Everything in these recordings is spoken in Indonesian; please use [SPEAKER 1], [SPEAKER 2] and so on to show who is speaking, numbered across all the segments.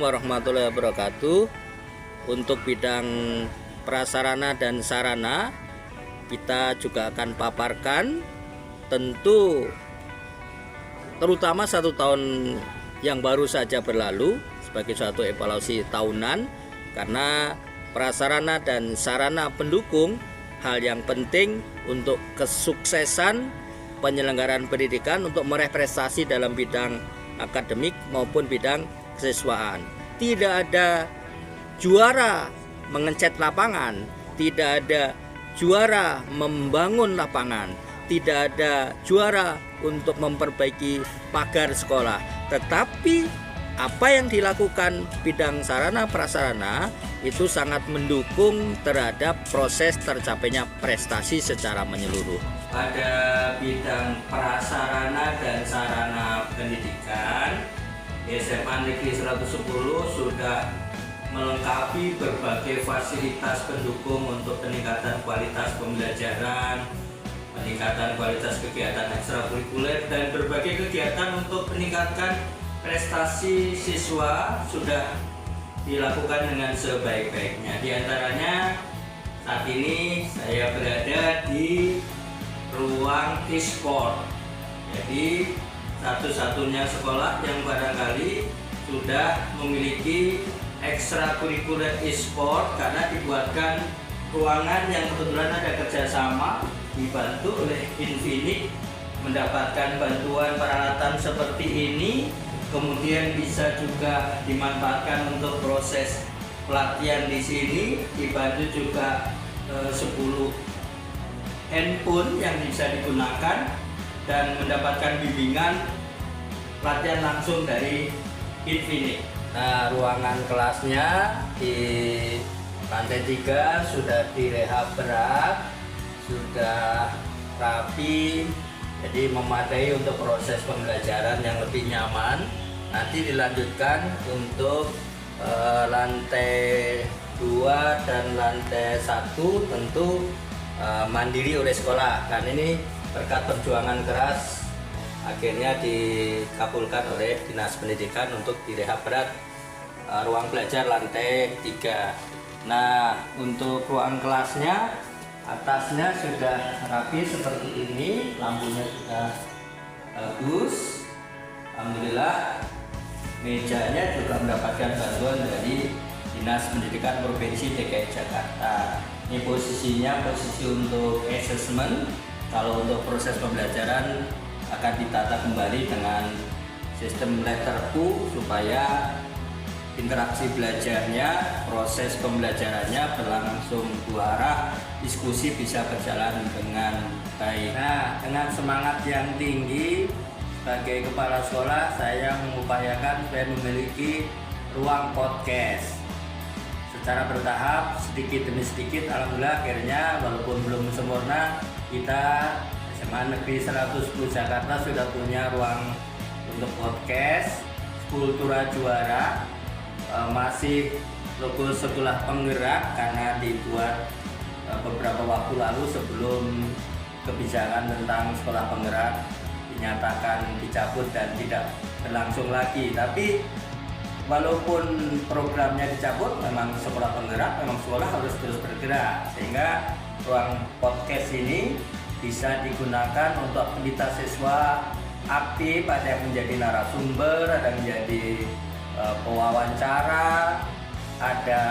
[SPEAKER 1] Warahmatullahi wabarakatuh. Untuk bidang prasarana dan sarana kita juga akan paparkan, tentu terutama 1 tahun yang baru saja berlalu sebagai suatu evaluasi tahunan, karena prasarana dan sarana pendukung hal yang penting untuk kesuksesan penyelenggaraan pendidikan untuk meraih prestasi dalam bidang akademik maupun bidang kesiswaan. Tidak ada juara mengecat lapangan, tidak ada juara membangun lapangan, tidak ada juara untuk memperbaiki pagar sekolah. Tetapi apa yang dilakukan bidang sarana prasarana itu sangat mendukung terhadap proses tercapainya prestasi secara menyeluruh. Pada bidang prasarana dan sarana pendidikan, SMA Negeri 110 sudah melengkapi berbagai fasilitas pendukung untuk peningkatan kualitas pembelajaran, peningkatan kualitas kegiatan ekstrakurikuler, dan berbagai kegiatan untuk meningkatkan prestasi siswa sudah dilakukan dengan sebaik-baiknya. Di antaranya saat ini saya berada di ruang e-sport. Jadi satu-satunya sekolah yang barangkali sudah memiliki ekstrakurikuler e-sport, karena dibuatkan ruangan yang kebetulan ada kerjasama dibantu oleh Infinix, mendapatkan bantuan peralatan seperti ini, kemudian bisa juga dimanfaatkan untuk proses pelatihan di sini, dibantu juga 10 handphone yang bisa digunakan dan mendapatkan bimbingan pelatihan langsung dari Infinix. Nah, ruangan kelasnya di lantai 3 sudah direhab berat, sudah rapi, jadi memadai untuk proses pembelajaran yang lebih nyaman. Nanti dilanjutkan untuk lantai 2 dan lantai 1 tentu mandiri oleh sekolah, karena ini berkat perjuangan keras akhirnya dikabulkan oleh Dinas Pendidikan untuk direhab berat ruang belajar lantai 3. Nah, untuk ruang kelasnya, atasnya sudah rapi seperti ini, lampunya sudah bagus, alhamdulillah. Mejanya juga mendapatkan bantuan dari Dinas Pendidikan Provinsi DKI Jakarta. Ini posisinya posisi untuk assessment. Kalau untuk proses pembelajaran akan ditata kembali dengan sistem letter U supaya interaksi belajarnya, proses pembelajarannya berlangsung dua arah, diskusi bisa berjalan dengan baik. Nah, dengan semangat yang tinggi sebagai kepala sekolah, saya mengupayakan supaya memiliki ruang podcast. Secara bertahap, sedikit demi sedikit, alhamdulillah akhirnya walaupun belum sempurna, kita SMA Negeri 110 Jakarta sudah punya ruang untuk podcast. Kultura Juara masih logo sekolah penggerak karena dibuat beberapa waktu lalu sebelum kebijakan tentang sekolah penggerak dinyatakan dicabut dan tidak berlangsung lagi. Tapi walaupun programnya dicabut, memang sekolah penggerak, memang sekolah harus terus bergerak, sehingga ruang podcast ini bisa digunakan untuk aktivitas siswa aktif, ada yang menjadi narasumber, ada yang menjadi pewawancara, ada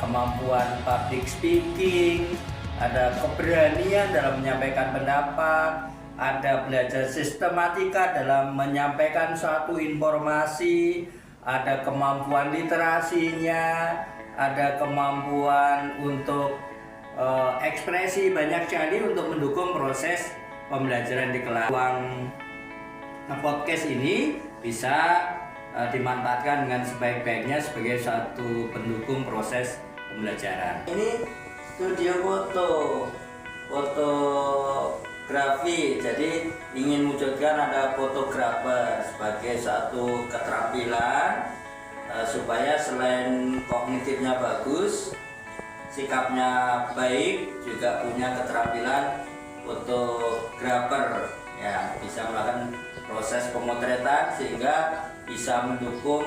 [SPEAKER 1] kemampuan public speaking, ada keberanian dalam menyampaikan pendapat, ada belajar sistematika dalam menyampaikan suatu informasi, ada kemampuan literasinya, ada kemampuan untuk ekspresi, banyak sekali untuk mendukung proses pembelajaran di kelas. Ruang podcast ini bisa dimanfaatkan dengan sebaik-baiknya sebagai satu pendukung proses pembelajaran. Ini studio fotografi, jadi ingin wujudkan ada fotografer sebagai satu keterampilan supaya selain kognitifnya bagus, sikapnya baik, juga punya keterampilan fotografer, ya bisa melakukan proses pemotretan sehingga bisa mendukung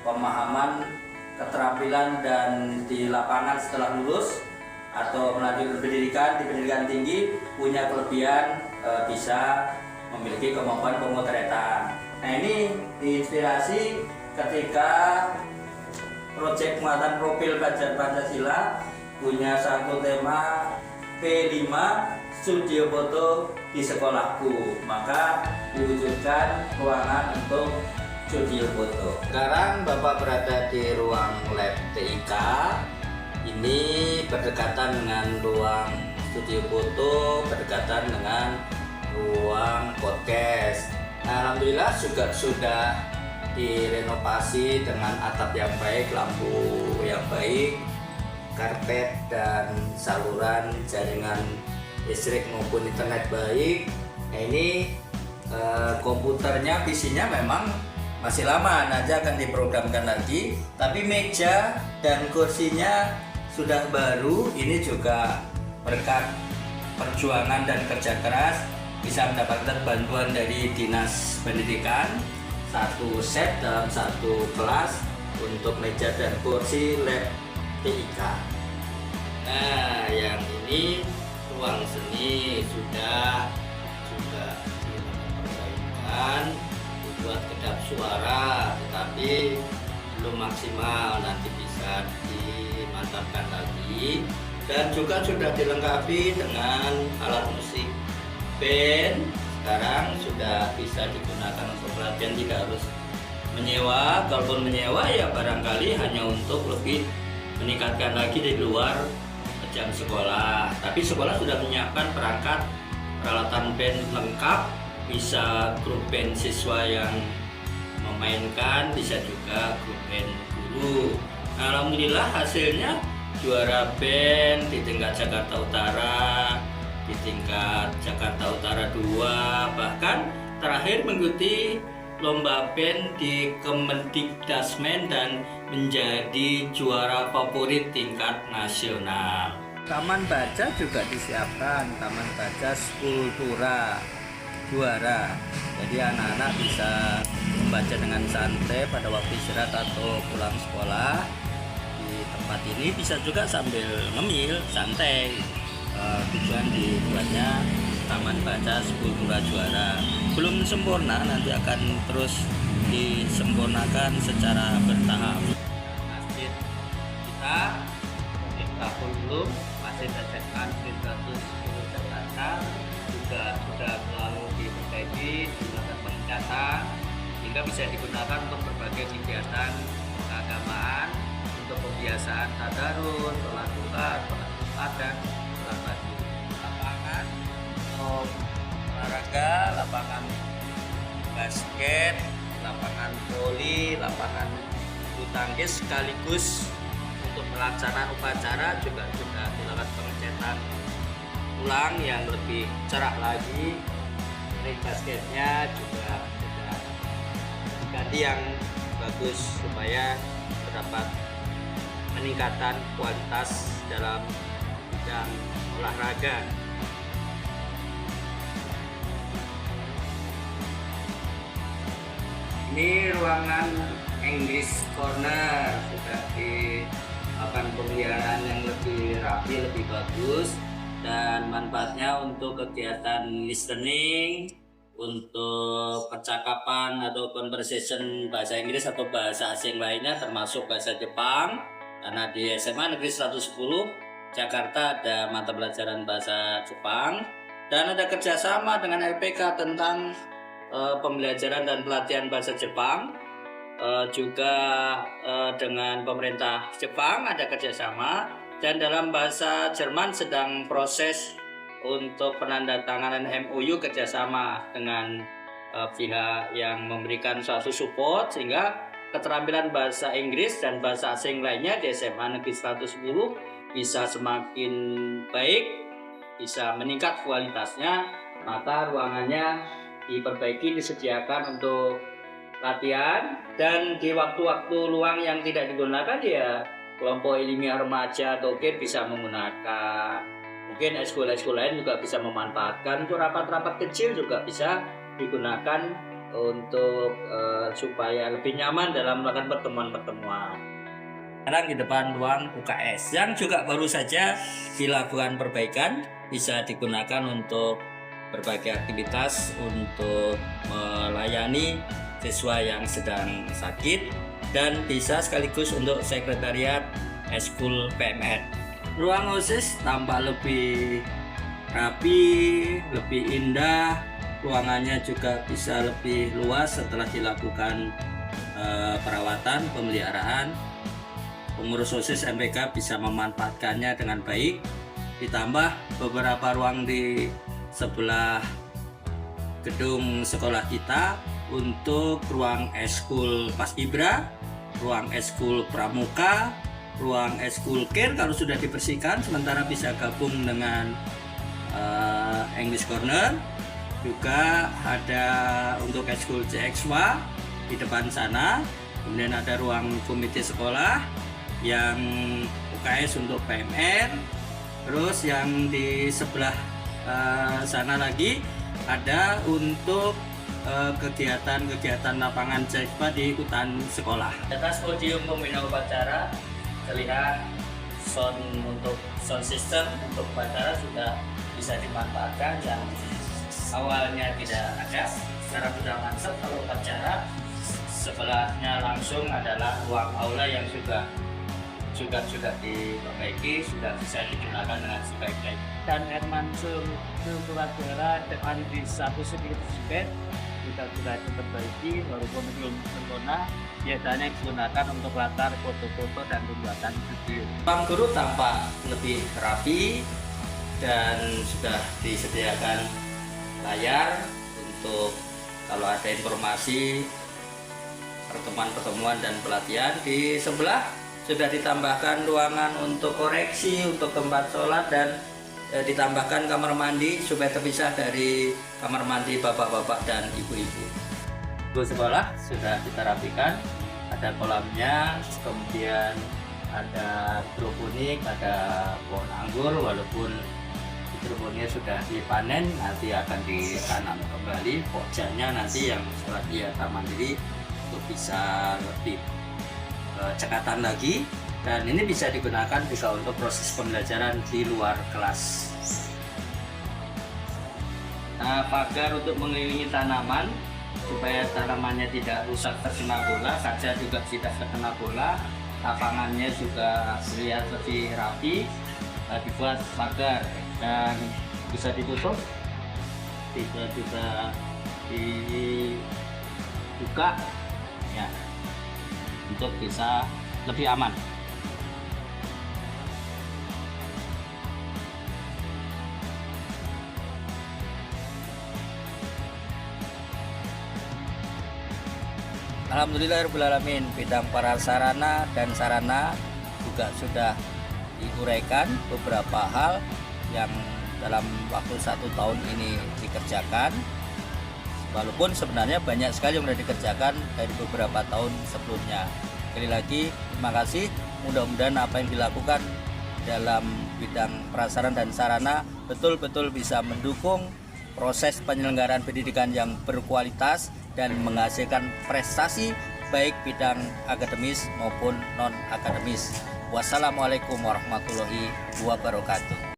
[SPEAKER 1] pemahaman, keterampilan dan di lapangan setelah lulus atau melanjutkan pendidikan di pendidikan tinggi punya kelebihan bisa memiliki kemampuan pemotretan. Nah, ini diinspirasi ketika proyek muatan profil pelajar Pancasila punya satu tema P5 studio foto di sekolahku, maka diwujudkan ruangan untuk studio foto. Sekarang Bapak berada di ruang lab TIK. Ini berdekatan dengan ruang studio foto, berdekatan dengan ruang podcast. Nah, alhamdulillah juga sudah direnovasi dengan atap yang baik, lampu yang baik, karpet dan saluran jaringan listrik maupun internet baik. Nah, ini komputernya, PC-nya memang masih lama, nanti akan diprogramkan lagi, tapi meja dan kursinya sudah baru. Ini juga berkat perjuangan dan kerja keras bisa mendapatkan bantuan dari Dinas Pendidikan, satu set dalam satu kelas untuk meja dan kursi lab TIK. Nah, yang ini ruang seni sudah diperbaikan, dibuat kedap suara, tetapi belum maksimal, nanti bisa dimantapkan lagi. Dan juga sudah dilengkapi dengan alat musik band. Sekarang sudah bisa digunakan untuk pelatihan, tidak harus menyewa. Kalaupun menyewa ya barangkali hanya untuk lebih meningkatkan lagi di luar jam sekolah. Tapi sekolah sudah menyiapkan perangkat peralatan band lengkap, bisa grup band siswa yang memainkan, bisa juga grup band guru. Nah, alhamdulillah hasilnya juara band di tingkat Jakarta Utara, di tingkat Jakarta Utara 2, bahkan terakhir mengikuti lomba band di Kemendikdasmen dan menjadi juara favorit tingkat nasional. Taman baca juga disiapkan, taman baca Skulptura juara. Jadi anak-anak bisa membaca dengan santai pada waktu istirahat atau pulang sekolah. Di tempat ini bisa juga sambil ngemil santai. Tujuan dibuatnya taman baca Skulptura juara. Belum sempurna, nanti akan terus disempurnakan secara bertahap. Masjid kita belum masih SMA 110 Jakarta juga sudah selalu diperbaiki, dilakukan pengecatan sehingga bisa digunakan untuk berbagai kegiatan keagamaan, untuk pembiasaan tadarus, sholat duha, sholat Jumat dan sholat pagi. Lapangan untuk olahraga, lapangan basket, lapangan voli, lapangan bulu tangkis, sekaligus untuk pelaksanaan upacara juga sudah dilakukan pengecatan ulang yang lebih cerah lagi. Ring basketnya juga sudah diganti yang bagus supaya terdapat peningkatan kualitas dalam bidang olahraga. Ini ruangan English Corner, sudah dilakukan pemeliharaan yang lebih rapi, lebih bagus, dan manfaatnya untuk kegiatan listening, untuk percakapan atau conversation bahasa Inggris atau bahasa asing lainnya termasuk bahasa Jepang. Karena di SMA Negeri 110 Jakarta ada mata pelajaran bahasa Jepang, dan ada kerjasama dengan LPK tentang pembelajaran dan pelatihan bahasa Jepang. Juga dengan pemerintah Jepang ada kerjasama, dan dalam bahasa Jerman sedang proses untuk penandatanganan MOU kerjasama dengan pihak yang memberikan suatu support, sehingga keterampilan bahasa Inggris dan bahasa asing lainnya di SMA Negeri 110 bisa semakin baik, bisa meningkat kualitasnya. Maka ruangannya diperbaiki, disediakan untuk latihan, dan di waktu-waktu luang yang tidak digunakan ya kelompok ilmiah remaja atau KID bisa menggunakan. Mungkin ekskul lain juga bisa memanfaatkan. Untuk rapat-rapat kecil juga bisa digunakan untuk supaya lebih nyaman dalam melakukan pertemuan-pertemuan. Sekarang di depan ruang UKS yang juga baru saja dilakukan perbaikan, bisa digunakan untuk berbagai aktivitas untuk melayani siswa yang sedang sakit dan bisa sekaligus untuk sekretariat Eskul PMR. Ruang OSIS tampak lebih rapi, lebih indah, ruangannya juga bisa lebih luas setelah dilakukan perawatan, pemeliharaan. Pengurus OSIS MPK bisa memanfaatkannya dengan baik, ditambah beberapa ruang di sebelah gedung sekolah kita untuk ruang Eskul Paskibra, ruang Eskul Pramuka, ruang Eskul Care kalau sudah dibersihkan sementara bisa gabung dengan English Corner. Juga ada untuk Eskul CXWA di depan sana, kemudian ada ruang komite sekolah yang UKS untuk PMR, terus yang di sebelah sana lagi ada untuk kegiatan-kegiatan lapangan CXWA di hutan sekolah. Di atas podium pembina upacara terlihat untuk sound system untuk upacara sudah bisa dimanfaatkan, yang awalnya tidak ada, sekarang sudah mantap. Kalau upacara sebelahnya langsung adalah ruang aula yang sudah diperbaiki, sudah bisa digunakan dengan sebaik-baik. Dan air mancur upacara depan di satu sedikit bed juga sudah diperbaiki walaupun belum sempurna, biasanya digunakan untuk latar foto-foto dan pembuatan video. Ruang guru tampak lebih rapi dan sudah disediakan layar untuk kalau ada informasi pertemuan-pertemuan dan pelatihan. Di sebelah sudah ditambahkan ruangan untuk koreksi, untuk tempat sholat, dan ditambahkan kamar mandi supaya terpisah dari kamar mandi bapak-bapak dan ibu-ibu. Sekolah sudah kita rapikan, ada kolamnya, kemudian ada hidroponik, ada pohon anggur, walaupun hidroponiknya sudah dipanen, nanti akan ditanam kembali. Pokoknya nanti yang sholat dia mandiri untuk bisa lebih cekatan lagi, dan ini bisa digunakan juga untuk proses pembelajaran di luar kelas. Nah, pagar untuk mengelilingi tanaman supaya tanamannya tidak rusak terkena bola, kaca juga tidak terkena bola, lapangannya juga terlihat lebih rapi. Dibuat pagar dan bisa ditutup, bisa juga dibuka ya, untuk bisa lebih aman. Alhamdulillahirrahmanirrahim, bidang prasarana dan sarana juga sudah diuraikan beberapa hal yang dalam waktu 1 tahun ini dikerjakan, walaupun sebenarnya banyak sekali yang sudah dikerjakan dari beberapa tahun sebelumnya. Sekali lagi terima kasih, mudah-mudahan apa yang dilakukan dalam bidang prasarana dan sarana betul-betul bisa mendukung proses penyelenggaraan pendidikan yang berkualitas dan menghasilkan prestasi baik bidang akademis maupun non-akademis. Wassalamualaikum warahmatullahi wabarakatuh.